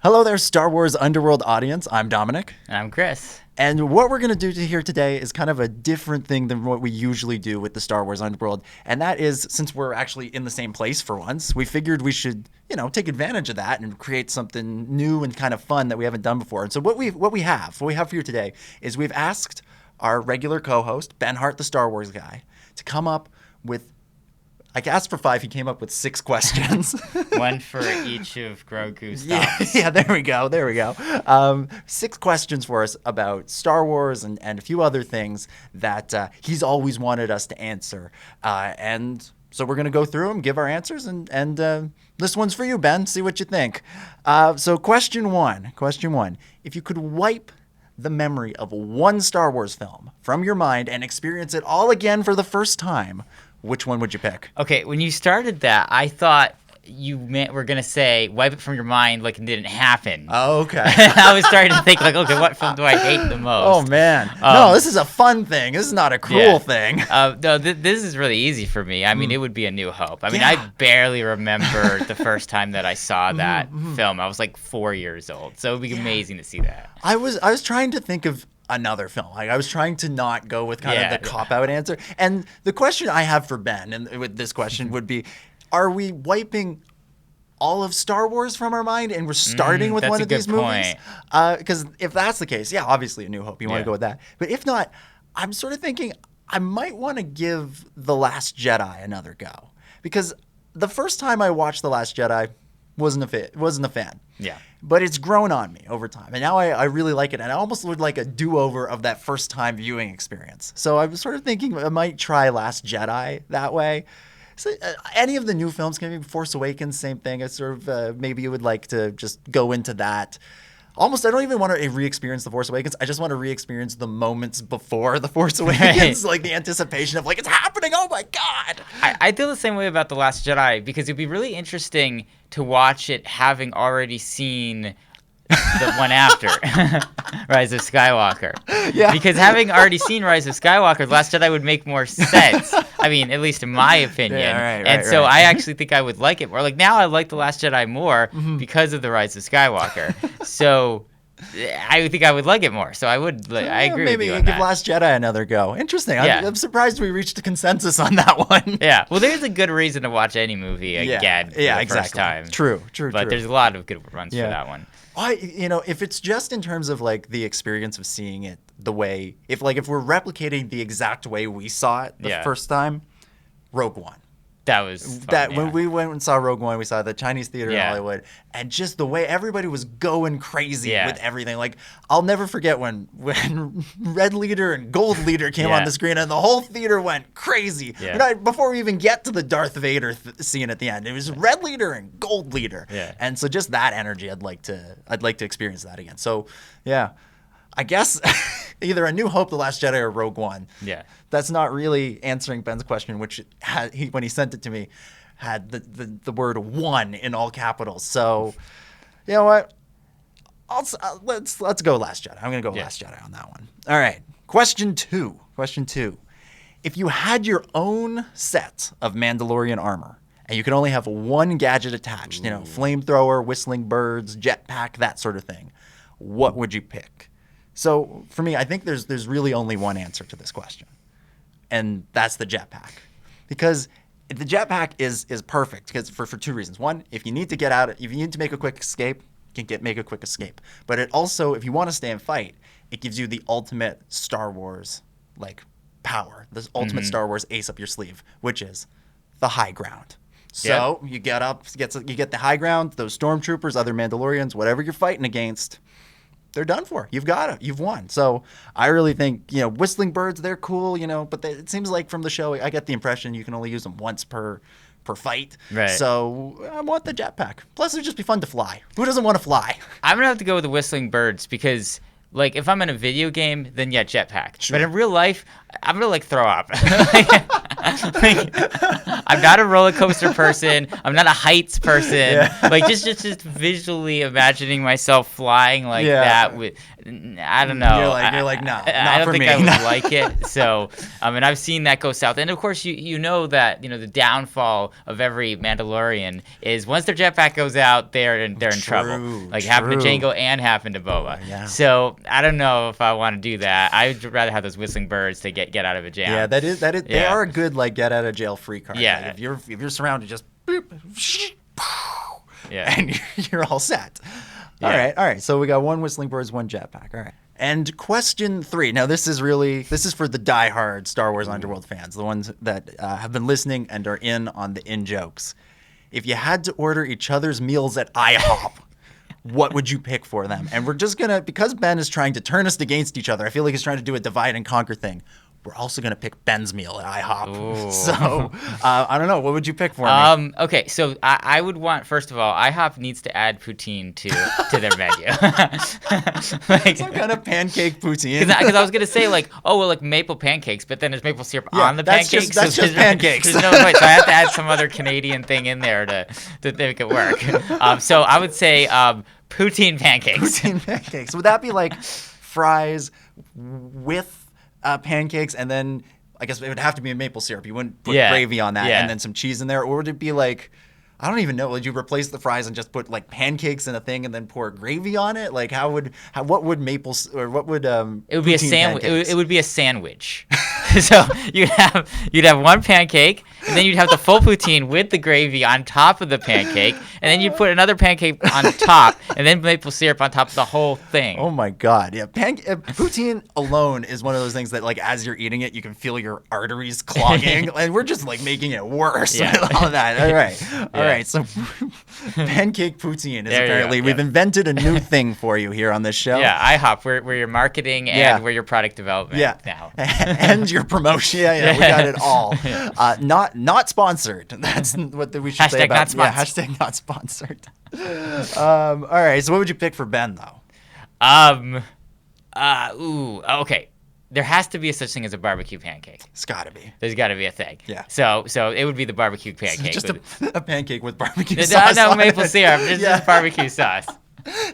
Hello there, Star Wars Underworld audience. I'm Dominic. And I'm Chris. And what we're going to do here today is kind of a different thing than what we usually do with the Star Wars Underworld. And that is, since we're actually in the same place for once, we figured we should, take advantage of that and create something new and kind of fun that we haven't done before. And so what we have for you today is we've asked our regular co-host, Ben Hart, the Star Wars guy, to come up with, I asked for 5, he came up with 6 questions. One for each of Grogu's stops. Yeah, there we go. 6 questions for us about Star Wars and a few other things that he's always wanted us to answer. And so we're going to go through them, give our answers, and this one's for you, Ben. See what you think. So question one. If you could wipe the memory of one Star Wars film from your mind and experience it all again for the first time, which one would you pick? Okay, when you started that, I thought you were going to say wipe it from your mind like it didn't happen. Oh, okay. I was starting to think, okay, what film do I hate the most? Oh, man. No, this is a fun thing. This is not a cruel thing. No, this is really easy for me. I mean, it would be A New Hope. I mean, I barely remember the first time that I saw that film. I was like 4 years old, so it would be amazing to see that. I was trying to think of another film. Like, I was trying to not go with kind of the cop-out answer. And the question I have for Ben, and with this question, would be, are we wiping all of Star Wars from our mind and we're starting with one of these movies? Because if that's the case, obviously A New Hope. You want to go with that. But if not, I'm sort of thinking I might want to give The Last Jedi another go. Because the first time I watched The Last Jedi, wasn't a fan. Yeah. But it's grown on me over time. And now I really like it. And I almost would like a do-over of that first time viewing experience. So I was sort of thinking I might try Last Jedi that way. So, any of the new films, can be Force Awakens, same thing. It's sort of maybe you would like to just go into that. Almost, I don't even want to re-experience The Force Awakens. I just want to re-experience the moments before The Force Awakens, like the anticipation of like, it's happening, oh my God. I feel the same way about The Last Jedi because it'd be really interesting to watch it having already seen the one after, Rise of Skywalker. Yeah. Because having already seen Rise of Skywalker, The Last Jedi would make more sense. I mean, at least in my opinion. Yeah, right, so I actually think I would like it more. Like now I like The Last Jedi more because of the Rise of Skywalker. So I think I would like it more. So I would. I agree with you on maybe give that. Last Jedi another go. Interesting. I'm surprised we reached a consensus on that one. Yeah. Well, there's a good reason to watch any movie again for the first time. True. But there's a lot of good ones for that one. If it's just in terms of like the experience of seeing it the way, if we're replicating the exact way we saw it the first time, Rogue One. That was fun, when we went and saw Rogue One, we saw it at the Chinese theater in Hollywood, and just the way everybody was going crazy with everything. Like, I'll never forget when Red Leader and Gold Leader came on the screen, and the whole theater went crazy. Yeah. Before we even get to the Darth Vader scene at the end, it was Red Leader and Gold Leader. Yeah. And so just that energy, I'd like to experience that again. So yeah. I guess either A New Hope, The Last Jedi, or Rogue One. Yeah. That's not really answering Ben's question, which when he sent it to me, had the word one in all capitals. So, you know what? Let's go Last Jedi. I'm going to go Last Jedi on that one. All right. Question two. If you had your own set of Mandalorian armor, and you could only have one gadget attached, flamethrower, whistling birds, jetpack, that sort of thing, what would you pick? So for me, I think there's really only one answer to this question, and that's the jetpack. Because the jetpack is perfect because for 2 reasons. One, if you need to get out, if you need to make a quick escape, you can make a quick escape. But it also, if you want to stay and fight, it gives you the ultimate Star Wars power, the ultimate Star Wars ace up your sleeve, which is the high ground. So you get up, you get the high ground. Those stormtroopers, other Mandalorians, whatever you're fighting against, they're done for. You've got it. You've won. So I really think, whistling birds, they're cool, but it seems like from the show, I get the impression you can only use them once per fight. Right. So I want the jetpack. Plus, it'd just be fun to fly. Who doesn't want to fly? I'm going to have to go with the whistling birds because, if I'm in a video game, then jetpack. Sure. But in real life, I'm going to throw up. Like, I'm not a roller coaster person. I'm not a heights person. Yeah. Like just visually imagining myself flying like that with, I don't know. You're like, no, I don't for think me. I would like it. So, and I've seen that go south. And of course, you know that the downfall of every Mandalorian is once their jetpack goes out, they're in trouble. Like happened to Jango and happened to Boba. Yeah. So I don't know if I want to do that. I'd rather have those whistling birds to get out of a jam. Yeah, that is. They are a good like get out of jail free card. Yeah. Like, if you're surrounded, just boop, Yeah. and you're all set. Yeah. All right. So we got one whistling birds, one jetpack. All right. And question 3. Now this is for the diehard Star Wars Underworld fans, the ones that have been listening and are in on the in jokes. If you had to order each other's meals at IHop, what would you pick for them? And we're just gonna, because Ben is trying to turn us against each other, I feel like he's trying to do a divide and conquer thing. We're also gonna pick Ben's meal at IHop. Ooh. So I don't know. What would you pick for me? Okay, so I would want, first of all, IHOP needs to add poutine to their menu. Like, Some kind of pancake poutine. Because I was gonna say like maple pancakes, but then there's maple syrup on the pancakes. That's just pancakes. There's no point. So I have to add some other Canadian thing in there to make it work. So I would say poutine pancakes. Poutine pancakes. Would that be like fries with pancakes, and then I guess it would have to be a maple syrup. You wouldn't put gravy on that and then some cheese in there, or would it be like, I don't even know. Would you replace the fries and just put like pancakes in a thing and then pour gravy on it? Like what would maple or what would It would be a sandwich. pancakes? It would be a sandwich. So you'd have one pancake, and then you'd have the full poutine with the gravy on top of the pancake, and then you'd put another pancake on top, and then maple syrup on top of the whole thing. Oh my God! Yeah, poutine alone is one of those things that, like, as you're eating it, you can feel your arteries clogging, and we're just like making it worse with all of that. All right. So pancake poutine is apparently we've invented a new thing for you here on this show. Yeah, iHop, we're your marketing and we're your product development now. And your promotion. Yeah, we got it all. Not sponsored. That's what we should say about hashtag not sponsored. All right. So what would you pick for Ben though? Okay. There has to be a such thing as a barbecue pancake. It's got to be. There's got to be a thing. Yeah. So it would be the barbecue pancake. Just a pancake with barbecue sauce. No maple syrup. Just barbecue sauce.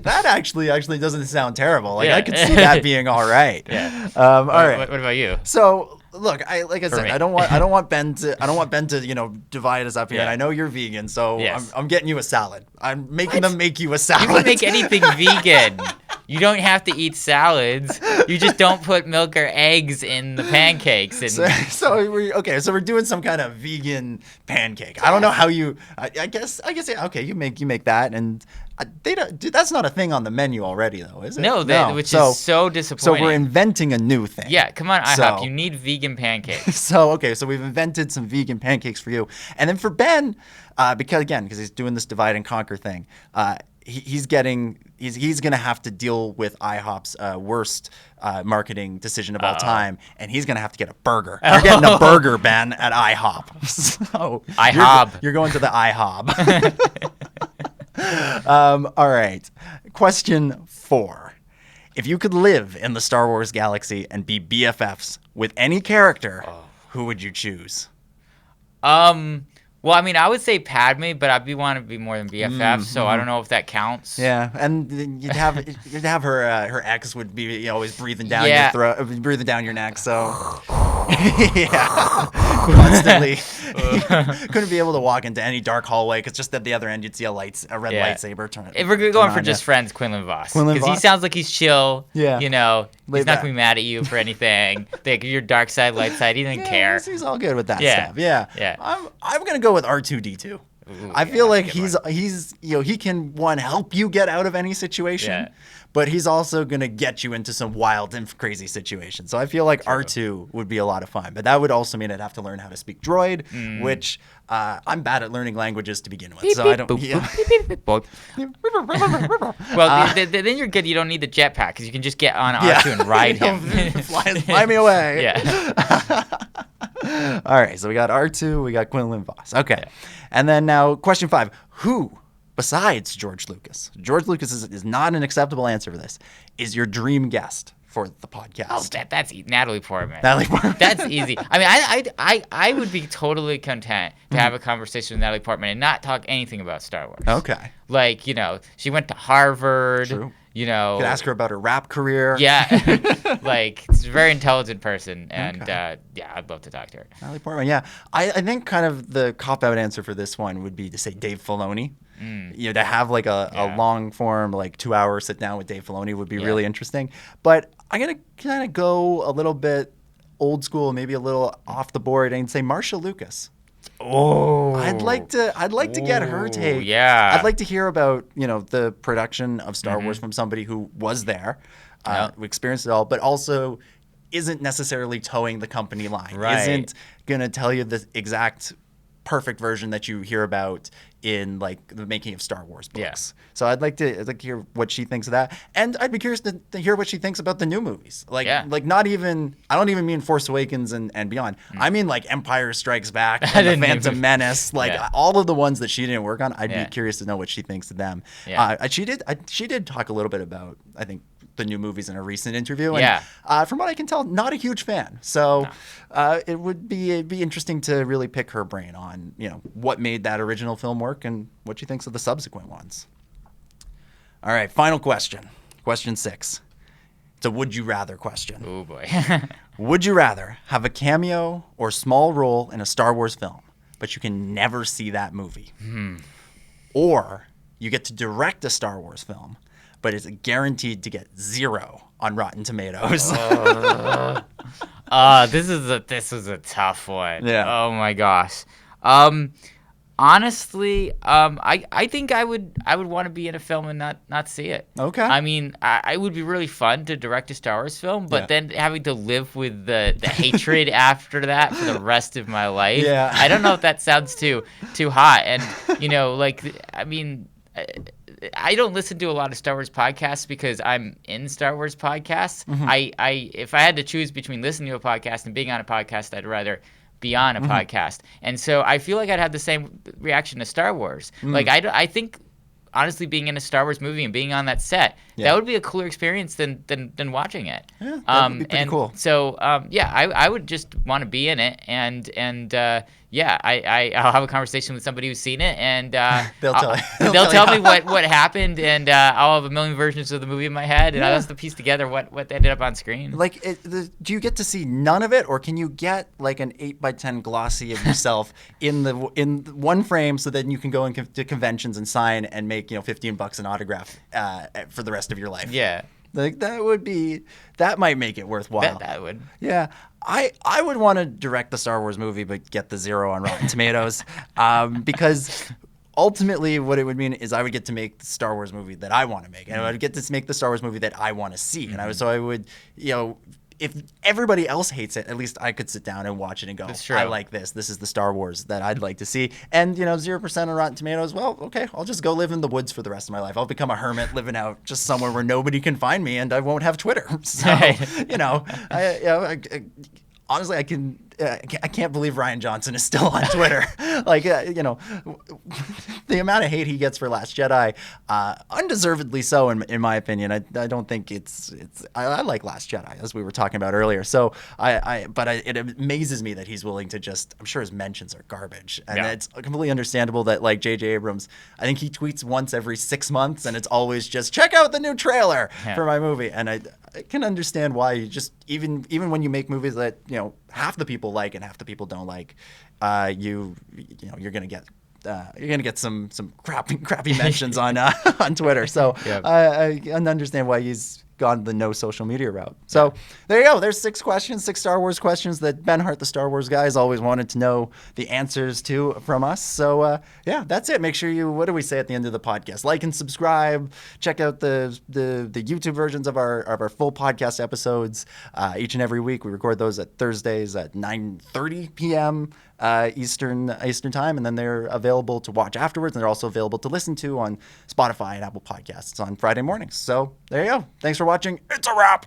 That actually doesn't sound terrible. Like I could see that being all right. Yeah. All right. What about you? So look, like I said, I don't want Ben to divide us up here. And I know you're vegan, so I'm getting you a salad. I'm making them make you a salad. You can make anything vegan. You don't have to eat salads. You just don't put milk or eggs in the pancakes. And So we're doing some kind of vegan pancake. I don't know how you. I guess yeah. Okay, you make that, and that's not a thing on the menu already, though, is it? No, which is so disappointing. So we're inventing a new thing. Yeah, come on, iHop. You need vegan pancakes. So we've invented some vegan pancakes for you, and then for Ben, because he's doing this divide and conquer thing. He's going to have to deal with IHOP's worst marketing decision of all time, and he's going to have to get a burger. You're getting a burger, Ben, at IHOP. So IHOP. You're going to the IHOP. All right. Question 4. If you could live in the Star Wars galaxy and be BFFs with any character, who would you choose? Well, I mean, I would say Padme, but I'd want to be more than BFF, so I don't know if that counts. Yeah, and you'd have her ex would be always breathing down your throat, breathing down your neck. So constantly couldn't be able to walk into any dark hallway because just at the other end you'd see a red lightsaber turn. If we're going for just friends, Quinlan Voss, because he sounds like he's chill. Yeah, he's not gonna be mad at you for anything. Like your dark side, light side, he doesn't care. He's all good with that stuff. Yeah. I'm gonna go with R2D2. Ooh, I feel like he's he can help you get out of any situation, but he's also gonna get you into some wild and crazy situations. So I feel like R2 would be a lot of fun, but that would also mean I'd have to learn how to speak droid, which I'm bad at learning languages to begin with. So I don't. Well, then you're good. You don't need the jetpack because you can just get on R2 and ride him. Fly me away. Yeah. All right, so we got R2, we got Quinlan Voss. Okay, and then now question 5: who besides George Lucas? George Lucas is not an acceptable answer for this. Is your dream guest for the podcast. Oh, that's Natalie Portman. Natalie Portman. That's easy. I mean, I would be totally content to have a conversation with Natalie Portman and not talk anything about Star Wars. Okay. Like, she went to Harvard. True. You could ask her about her rap career. Yeah. Like, she's a very intelligent person. And, I'd love to talk to her. Natalie Portman, yeah. I think kind of the cop-out answer for this one would be to say Dave Filoni. To have like a long form, like 2 hour sit down with Dave Filoni would be really interesting. But I'm going to kind of go a little bit old school, maybe a little off the board, and say Marcia Lucas. Oh, I'd like to get her take. Yeah, I'd like to hear about the production of Star Wars from somebody who was there, who experienced it all, but also isn't necessarily towing the company line. Right. Isn't gonna tell you the exact perfect version that you hear about in like the making of Star Wars books. Yeah. So I'd like to hear what she thinks of that, and I'd be curious to hear what she thinks about the new movies. Like not even, I don't even mean Force Awakens and beyond. I mean like Empire Strikes Back, and the Phantom Menace, like all of the ones that she didn't work on. I'd be curious to know what she thinks of them. Yeah. She did talk a little bit about, I think, the new movies in a recent interview. And, from what I can tell, not a huge fan. So it would be interesting to really pick her brain on, what made that original film work and what she thinks of the subsequent ones. All right, final question. Question 6. It's a would you rather question. Oh boy. Would you rather have a cameo or small role in a Star Wars film, but you can never see that movie? Or you get to direct a Star Wars film, but it's guaranteed to get 0 on Rotten Tomatoes. This is a tough one. Yeah. Oh my gosh. Honestly, I think I would want to be in a film and not see it. Okay. I mean, I would be really fun to direct a Star Wars film, but then having to live with the hatred after that for the rest of my life. Yeah. I don't know if that sounds too hot. And I don't listen to a lot of Star Wars podcasts because I'm in Star Wars podcasts. If I had to choose between listening to a podcast and being on a podcast, I'd rather be on a podcast. And so I feel like I'd have the same reaction to Star Wars. Like I think honestly being in a Star Wars movie and being on that set, that would be a cooler experience than watching it. Yeah, that would be pretty cool. So I would just want to be in it and I'll have a conversation with somebody who's seen it, and they'll tell me what happened, and I'll have a million versions of the movie in my head, and I'll have to piece together what ended up on screen. Like, do you get to see none of it, or can you get like an 8x10 glossy of yourself in one frame, so then you can go to conventions and sign and make $15 an autograph for the rest of your life? Yeah. Like that might make it worthwhile. That would. Yeah. I would want to direct the Star Wars movie but get the 0 on Rotten Tomatoes because ultimately what it would mean is I would get to make the Star Wars movie that I want to make, and I would get to make the Star Wars movie that I want to see. And I would if everybody else hates it, at least I could sit down and watch it and go, I like this. This is the Star Wars that I'd like to see. And, 0% on Rotten Tomatoes, well, okay, I'll just go live in the woods for the rest of my life. I'll become a hermit living out just somewhere where nobody can find me, and I won't have Twitter. So, honestly, I can't believe Rian Johnson is still on Twitter. The amount of hate he gets for Last Jedi, undeservedly so, in my opinion. I don't think it's. I like Last Jedi, as we were talking about earlier. So it amazes me that he's willing to just. I'm sure his mentions are garbage, and it's completely understandable that like J.J. Abrams, I think he tweets once every 6 months, and it's always just check out the new trailer for my movie, and I can understand why you just even when you make movies that half the people like and half the people don't like, you're gonna get some crappy mentions on Twitter. So I understand why he's gone the no social media route. So there you go. There's 6 Star Wars questions that Ben Hart, the Star Wars guy, has always wanted to know the answers to from us. So that's it. Make sure what do we say at the end of the podcast? Like and subscribe. Check out the YouTube versions of our full podcast episodes each and every week. We record those at Thursdays at 9:30 p.m. Eastern time, and then they're available to watch afterwards, and they're also available to listen to on Spotify and Apple Podcasts on Friday mornings. So there you go. Thanks for watching. It's a wrap.